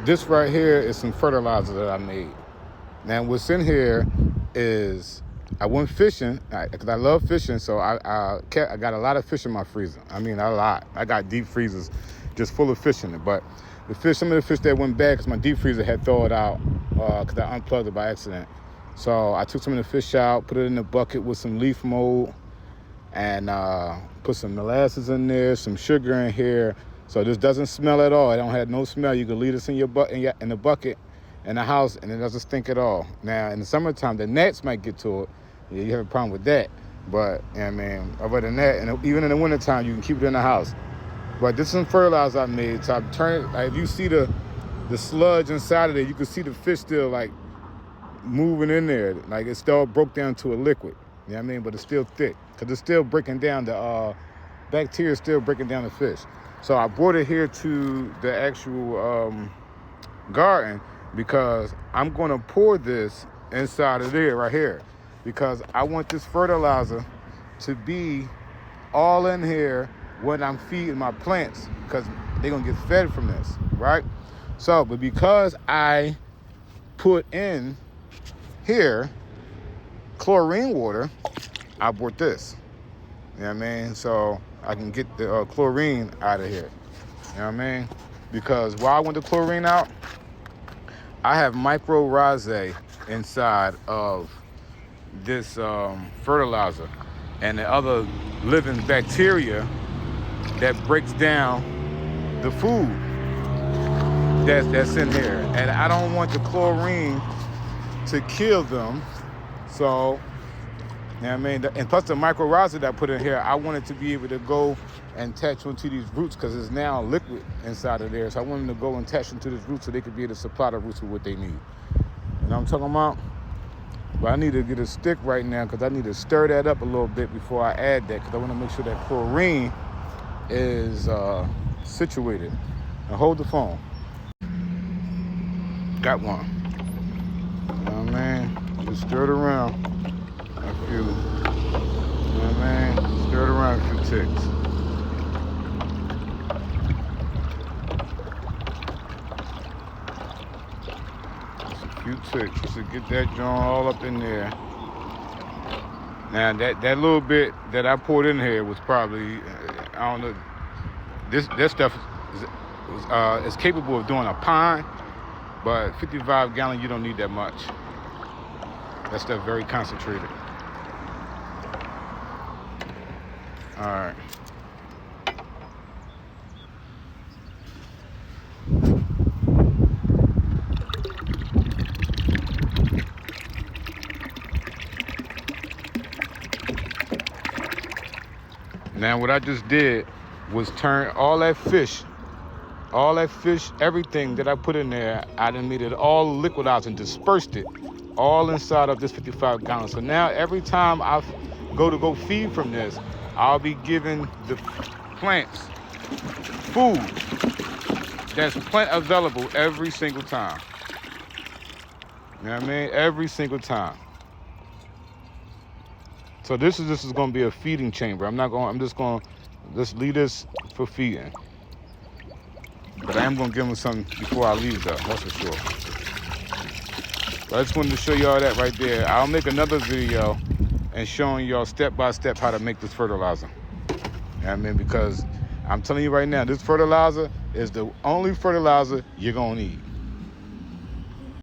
this right here is some fertilizer that I made. Now what's in here is, I went fishing because I love fishing, so I got a lot of fish in my freezer. I mean, a lot. I got deep freezers just full of fish in it. But some of the fish that went bad because my deep freezer had thawed out because I unplugged it by accident. So I took some of the fish out, put it in a bucket with some leaf mold, and put some molasses in there, some sugar in here. So this doesn't smell at all. It don't have no smell. You can leave this in in the bucket in the house, and it doesn't stink at all. Now in the summertime, the gnats might get to it. Yeah, you have a problem with that. But I mean, other than that, and even in the wintertime, you can keep it in the house. But this is some fertilizer I made. So I've turned it, like if you see the sludge inside of it, you can see the fish still like moving in there. Like it still broke down to a liquid. You know what I mean? But it's still thick because it's still breaking down the bacteria, is still breaking down the fish. So I brought it here to the actual garden because I'm going to pour this inside of there right here, because I want this fertilizer to be all in here when I'm feeding my plants, because they're going to get fed from this, right? So, but because I put in here chlorine water, I bought this. You know what I mean? So I can get the chlorine out of here. You know what I mean? Because while I want the chlorine out, I have mycorrhizae inside of this fertilizer and the other living bacteria that breaks down the food that's in here. And I don't want the chlorine to kill them. So, you know what I mean? And plus the mycorrhizae that I put in here, I want it to be able to go and attach onto these roots, because it's now liquid inside of there. So I want them to go and attach into this root so they can be able to supply the roots with what they need. You know what I'm talking about? But I need to get a stick right now because I need to stir that up a little bit before I add that, because I want to make sure that chlorine is situated. Now hold the phone. Got one. You know what I mean? Just stir it around a few. You know what I mean? Stir it around a few ticks. Just a few ticks just to get that joint all up in there. Now that little bit that I poured in here was probably, I don't know, this stuff is capable of doing a pond, but 55 gallon, you don't need that much. That stuff very concentrated. All right. Now what I just did was turn all that fish, everything that I put in there, I done made it all liquidized and dispersed it all inside of this 55 gallons. So now every time I go feed from this, I'll be giving the plants food that's plant available every single time. You know what I mean? Every single time. So this is going to be a feeding chamber. I'm just going to leave this for feeding. But I am going to give them something before I leave though, that's for sure. But I just wanted to show y'all that right there. I'll make another video and showing y'all step by step how to make this fertilizer. You know what I mean? Because I'm telling you right now, this fertilizer is the only fertilizer you're going to need.